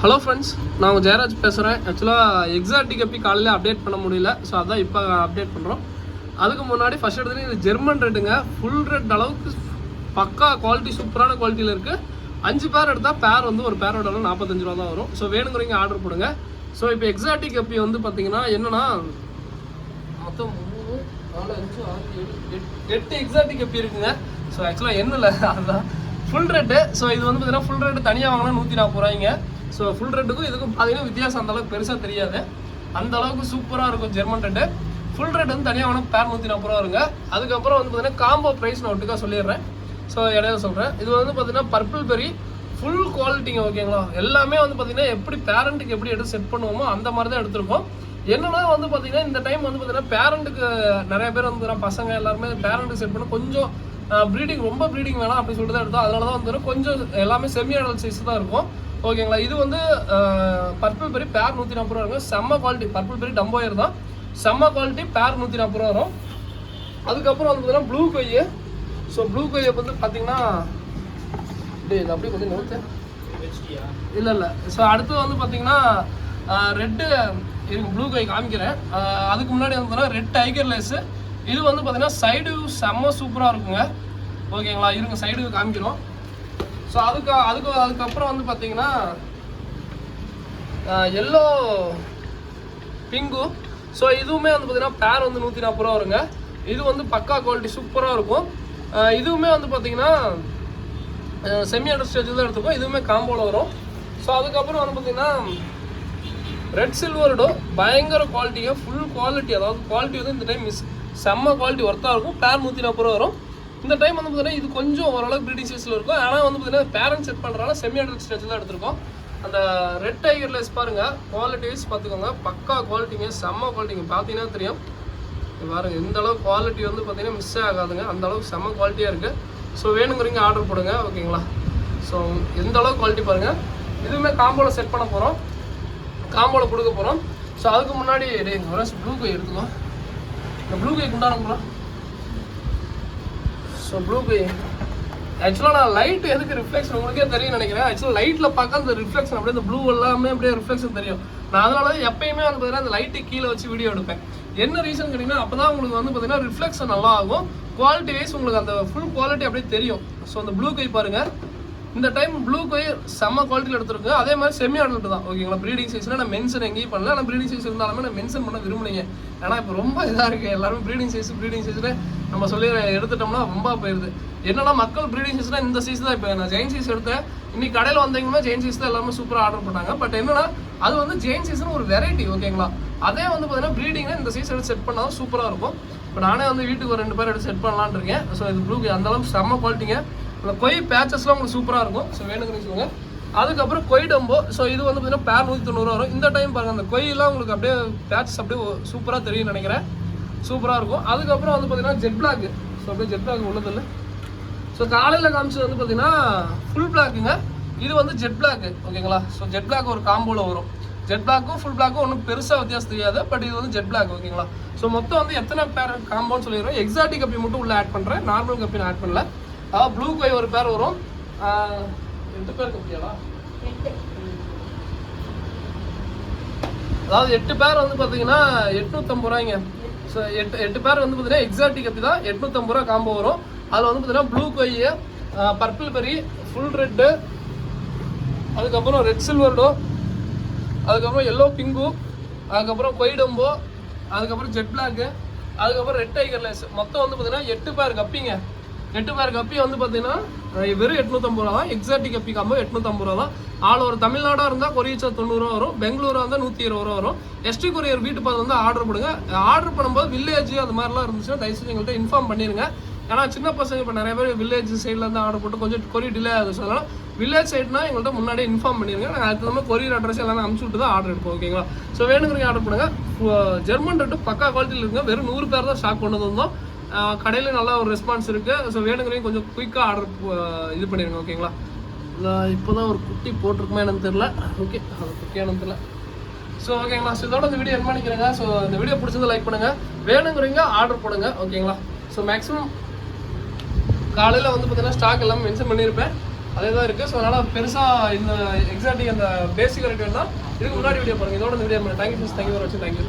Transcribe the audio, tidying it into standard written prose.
Hello friends, நான் உங்கள் ஜெயராஜ் பேசுகிறேன். ஆக்சுவலாக எக்ஸாட்டிக் எப்படி காலையில் அப்டேட் பண்ண முடியல, ஸோ அதான் இப்போ அப்டேட் பண்ணுறோம். அதுக்கு முன்னாடி ஃபஸ்ட் எடுத்துகிட்டு இது ஜெர்மன் ரெட்டுங்க. ஃபுல் ரெட் அளவுக்கு பக்கா குவாலிட்டி, சூப்பரான குவாலிட்டியில் இருக்குது. 5 பேர் எடுத்தால் பேர் வந்து ஒரு பேரோட 45 ரூபா தான் வரும். ஸோ வேணுங்கிறீங்க ஆர்டர் போடுங்க. ஸோ இப்போ எக்ஸாட்டிக் எப்பி வந்து பார்த்தீங்கன்னா என்னென்னா மொத்தம் 3, 4, 5, 6, 7, 8 எக்ஸாட்டிக் எப்பி இருக்குங்க. ஸோ ஆக்சுவலாக என்ன இல்லை, அதுதான் ஃபுல் ரெட்டு. ஸோ இது வந்து பார்த்தீங்கன்னா ஃபுல் ரெட்டு தனியாக வாங்கினா 140 ரூபாய்ங்க. ஸோ ஃபுல் ரெட்டுக்கும் இதுக்கும் பார்த்தீங்கன்னா வித்தியாசம் அந்தளவுக்கு பெருசாக தெரியாது. அந்த அளவுக்கு சூப்பராக இருக்கும் ஜெர்மன் ரெட்டு. ஃபுல் ரெட் வந்து தனியாக வேணும், பேர் 140 ரூபா வருங்க. அதுக்கப்புறம் வந்து பார்த்தீங்கன்னா காம்போ ப்ரைஸ் நான் ஒட்டுக்காக சொல்லிடுறேன். ஸோ இடையில சொல்கிறேன். இது வந்து பார்த்தீங்கன்னா பர்பிள் பெரி ஃபுல் குவாலிட்டிங்க, ஓகேங்களா. எல்லாமே வந்து பார்த்தீங்கன்னா எப்படி பேரண்ட்டுக்கு எப்படி எடுத்து செட் பண்ணுவோமோ அந்த மாதிரி தான் எடுத்திருக்கோம். என்னன்னா வந்து பார்த்தீங்கன்னா இந்த டைம் வந்து பார்த்தீங்கன்னா பேரண்ட்டுக்கு நிறைய பேர் வந்து பசங்க எல்லாருமே பேரண்ட்டுக்கு செட் பண்ண கொஞ்சம் ப்ரீடிங் ரொம்ப ப்ரீடிங் வேணாம் அப்படின்னு சொல்லிட்டு தான் எடுத்தோம். அதனால தான் வந்து கொஞ்சம் எல்லாமே செமி அடல்ட் சைஸ் தான் இருக்கும், ஓகேங்களா. இது வந்து பர்பிள் பெரி பேர் 140 ரூபா இருக்கும். செம்ம குவாலிட்டி. பர்பிள் பெரி டம்போயர் தான், செம்ம குவாலிட்டி. பேர் 140 ரூபா வரும். அதுக்கப்புறம் வந்து பார்த்தீங்கன்னா ப்ளூ கொய்யை. ஸோ ப்ளூ கொய்யை வந்து பார்த்தீங்கன்னா இது அப்படியே கொஞ்சம் நோத்து இல்லை. ஸோ அடுத்து வந்து பார்த்தீங்கன்னா ரெட்டு இருக்கு. ப்ளூ கொய் காமிக்கிறேன். அதுக்கு முன்னாடி வந்து பார்த்தீங்கன்னா ரெட் டைகர் லேஸு. இது வந்து பார்த்தீங்கன்னா சைடு வியூ செம்ம சூப்பராக இருக்குங்க, ஓகேங்களா. இருங்க சைடு வியூ காமிக்கிறோம். ஸோ அதுக்கப்புறம் வந்து பார்த்தீங்கன்னா எல்லோ பிங்கு. ஸோ இதுவுமே வந்து பார்த்தீங்கன்னா பேர் வந்து 140 ரூபா வருங்க. இது வந்து பக்கா குவாலிட்டி சூப்பராக இருக்கும். இதுவுமே வந்து பார்த்தீங்கன்னா செமி அடர் ஸ்டேஜில் தான் எடுத்துக்கோம். இதுவுமே காம்போவில் வரும். ஸோ அதுக்கப்புறம் வந்து பார்த்தீங்கன்னா ரெட் சில்வர்டோ பயங்கர குவாலிட்டியாக ஃபுல் குவாலிட்டி, அதாவது குவாலிட்டி வந்து இந்த டைம் செம்ம குவாலிட்டி ஒர்த்தாக இருக்கும். பேர் 140 ரூபா வரும். இந்த டைம் வந்து பார்த்தீங்கன்னா இது கொஞ்சம் ஓரளவுக்கு ப்ரீடிங் சைஸில் இருக்கும். ஆனால் வந்து பார்த்தீங்கன்னா பேரண்ட் செட் பண்ணுறதுனால செமி அடல்ட் ஸ்டேஜில் தான் எடுத்திருக்கோம். அந்த ரெட் டைகர் லேஸ் பாருங்கள், குவாலிட்டி வைஸ் பார்த்துக்கோங்க, பக்கா குவாலிட்டிங்க, செம்ம குவாலிட்டிங்க. பார்த்தீங்கன்னா தெரியும் பாருங்கள், எந்த அளவுக்கு குவாலிட்டி வந்து பார்த்தீங்கன்னா மிஸ் ஆகாதுங்க. அந்த அளவுக்கு செம்ம குவாலிட்டியாக இருக்குது. ஸோ வேணுங்கிறீங்க ஆர்டர் போடுங்க, ஓகேங்களா. ஸோ எந்த அளவுக்கு குவாலிட்டி பாருங்கள். இதுவுமே காம்போவில் செட் பண்ண போகிறோம், காம்போவில் கொடுக்க போகிறோம். ஸோ அதுக்கு முன்னாடி ஒரு ப்ளூ கை எடுத்துக்கோ. இந்த ப்ளூ கை கொண்டாடுங்களா. ஸோ ப்ளூ கை ஆக்சுவலாக நான் லைட் எதுக்கு ரிஃப்ளெக்ஷன் உங்களுக்கே தெரியும் நினைக்கிறேன். ஆக்சுவலாக லைட்டில் பார்க்க அந்த ரிஃப்ளெக்ஷன் அப்படியே இந்த ப்ளூ எல்லாமே அப்படியே ரிஃப்ளெக்ஷன் தெரியும். நான் அதனால தான் எப்பயுமே வந்து பார்த்தீங்கன்னா அந்த லைட்டு கீழே வச்சு வீடியோ எடுப்பேன். என்ன ரீசன் கேட்டிங்கன்னா அப்போ தான் உங்களுக்கு வந்து பார்த்தீங்கன்னா ரிஃப்ளெக்ஷன் நல்லா ஆகும். குவாலிட்டி வைஸ் உங்களுக்கு அந்த ஃபுல் குவாலிட்டி அப்படியே தெரியும். ஸோ அந்த ப்ளூ கை பாருங்கள், இந்த டைம் ப்ளூ கை செம்ம குவாலிட்டியில் எடுத்துருக்கு. அதே மாதிரி செமி அடல்ட் தான், ஓகேங்களா. ப்ரீடிங் சைஸ்னால் நான் மென்ஷன் எங்கேயும் பண்ணல. ஆனால் ப்ரீடிங் சைஸ் இருந்தாலுமே நான் மென்ஷன் பண்ண விரும்புனீங்க. ஏன்னா இப்போ ரொம்ப இதாக இருக்குது, எல்லாருமே ப்ரீடிங் சைஸில் நம்ம சொல்லி எடுத்துட்டோம்னா ரொம்ப போயிடுது. என்னன்னா மக்கள் ப்ரீடிங் சைஸ்னால் இந்த சைஸ் தான். இப்போ நான் ஜெயின் சைஸ் எடுத்தேன். இன்னைக்கு கடையில் வந்தீங்கன்னா ஜெயின் சைஸ் தான் எல்லாமே சூப்பராக ஆர்டர் பண்ணாங்க. பட் என்னன்னா அது வந்து ஜெயின் சைஸ்னு ஒரு வெரைட்டி, ஓகேங்களா. அதே வந்து பார்த்தீங்கன்னா ப்ரீடிங்னா இந்த சைஸ் எடுத்து செட் பண்ணால் தான் சூப்பராக இருக்கும். இப்போ நானே வந்து வீட்டுக்கு ஒரு 2 பேர் எடுத்து செட் பண்ணலான்னு இருக்கேன். ஸோ இது ப்ளூ அந்தளவுக்கு செம்ம குவாலிட்டிங்க. இந்த கொய் பேச்சஸ்லாம் உங்களுக்கு சூப்பராக இருக்கும். ஸோ வேணுங்கிறீங்க சொல்லுங்க. அதுக்கப்புறம் கொய் டம்போ. ஸோ இது வந்து பார்த்தீங்கன்னா பேர் 190 ரூபா வரும். இந்த டைம் பாருங்கள், அந்த கொய்யெல்லாம் உங்களுக்கு அப்படியே பேச்சஸ் அப்படியே சூப்பராக தெரியும் நினைக்கிறேன், சூப்பராக இருக்கும். அதுக்கப்புறம் வந்து பார்த்தீங்கன்னா ஜெட் பிளாக். ஸோ அப்படியே ஜெட் பிளாக் உள்ளதில்லை. ஸோ காலையில் காமிச்சது வந்து பார்த்தீங்கன்னா ஃபுல் பிளாக்குங்க. இது வந்து ஜெட் பிளாக், ஓகேங்களா. ஸோ ஜெட் பிளாக் ஒரு காம்போவில் வரும். ஜெட் பிளாக்கும் ஃபுல் பிளாக்கும் ஒன்றும் பெருசாக வித்தியாசம் தெரியாது. பட் இது வந்து ஜெட் பிளாக், ஓகேங்களா. ஸோ மொத்தம் வந்து எத்தனை பேர் காம்போன்னு சொல்லிடுறோம். எக்ஸாட்டிக் கப்பி மட்டும் உள்ளே ஆட் பண்ணுறேன், நார்மல் கப்பி ஆட் பண்ணல. அதாவது ப்ளூ கொய் ஒரு பேர் வரும். 8 பேர் கப்பியாவா, அதாவது 8 பேர் வந்து பார்த்தீங்கன்னா 850 ரூபாய்ங்க. ஸோ 8 பேர் வந்து பார்த்தீங்கன்னா எக்ஸாட்டிக் கப்பி தான் 850 ரூபா காம்போ வரும். அதில் வந்து பார்த்தீங்கன்னா ப்ளூ கொய், பர்பிள் பெரி, ஃபுல் ரெட்டு, அதுக்கப்புறம் ரெட் சில்வர்டோ, அதுக்கப்புறம் எல்லோ பிங்கு, அதுக்கப்புறம் கொய்டம்போ, அதுக்கப்புறம் ஜெட் பிளாக்கு, அதுக்கப்புறம் ரெட் டைகர் லேஸ். மொத்தம் வந்து பார்த்தீங்கன்னா 8 பேர் கப்பிங்க. 8 பேர் கப்பி வந்து பார்த்தீங்கன்னா வெறும் 850 ரூபா தான். எக்ஸாட்டிக் கப்பி காம்போ 850 ரூபா தான். ஆல் ஒரு தமிழ்நாடாக இருந்தால் கொரியர் சார்ஜ் 90 ரூபா வரும். பெங்களூராக இருந்தால் 120 ரூபா வரும். எஸ்டி கொரியர் வீட்டு பார்த்து வந்து ஆர்டர் பண்ணுங்க. ஆர்டர் பண்ணும்போது வில்லேஜ் அது மாதிரிலாம் இருந்துச்சுன்னா தயவுசெய்து எங்கள்கிட்ட இன்ஃபார்ம் பண்ணிடுங்க. ஏன்னா சின்ன பசங்க இப்போ நிறைய பேர் வில்லேஜ் சைடில் இருந்து ஆர்டர் போட்டு கொஞ்சம் கொரியர் டிலே ஆகுது. ஸோ அதனால் வில்லேஜ் சைட்னா எங்கள்கிட்ட முன்னாடியே இன்ஃபார்ம் பண்ணிடுங்க. நாங்கள் அதுக்கு தகுந்த கொரியர் அட்ரஸ் எல்லாமே அனுப்பிச்சு விட்டு தான் ஆர்டர் எடுப்போம், ஓகேங்களா. ஸோ வேணுங்கிறீங்க ஆர்டர் பண்ணுங்கள். ஜெர்மன் ரெட்டு பக்கா குவாலிட்டியில் இருக்குங்க. வெறும் 100 பேர் தான் ஸ்டாக் கொண்டு வந்தோம். கடையில் நல்ல ஒரு ரெஸ்பான்ஸ் இருக்குது. ஸோ வேணுங்கிறீங்க கொஞ்சம் குயிக்காக ஆர்டர் இது பண்ணிடுங்க, ஓகேங்களா. இப்போ தான் ஒரு குட்டி போட்டிருக்குமே எனக்கு தெரில. ஓகே, அது குட்டியான தெரில. ஸோ ஓகேங்களா. ஸோ இதோட இந்த வீடியோ என்ன பண்ணிக்கிறேங்க. ஸோ இந்த வீடியோ பிடிச்சது லைக் பண்ணுங்கள், வேணுங்கிறீங்க ஆர்டர் போடுங்க, ஓகேங்களா. ஸோ மேக்ஸிமம் காலையில் வந்து பார்த்தீங்கன்னா ஸ்டாக் எல்லாமே மென்ஷன் பண்ணியிருப்பேன். அதே தான் இருக்குது. ஸோ அதனால் பெருசாக இந்த எக்ஸாக்டிக் அந்த பேசிக் ரேட் வேணும்னா இதுக்கு முன்னாடி வீடியோ பாருங்கள். இதோட இந்த வீடியோ தேங்க்யூ ஃபார் வாட்சிங். தேங்க்யூ.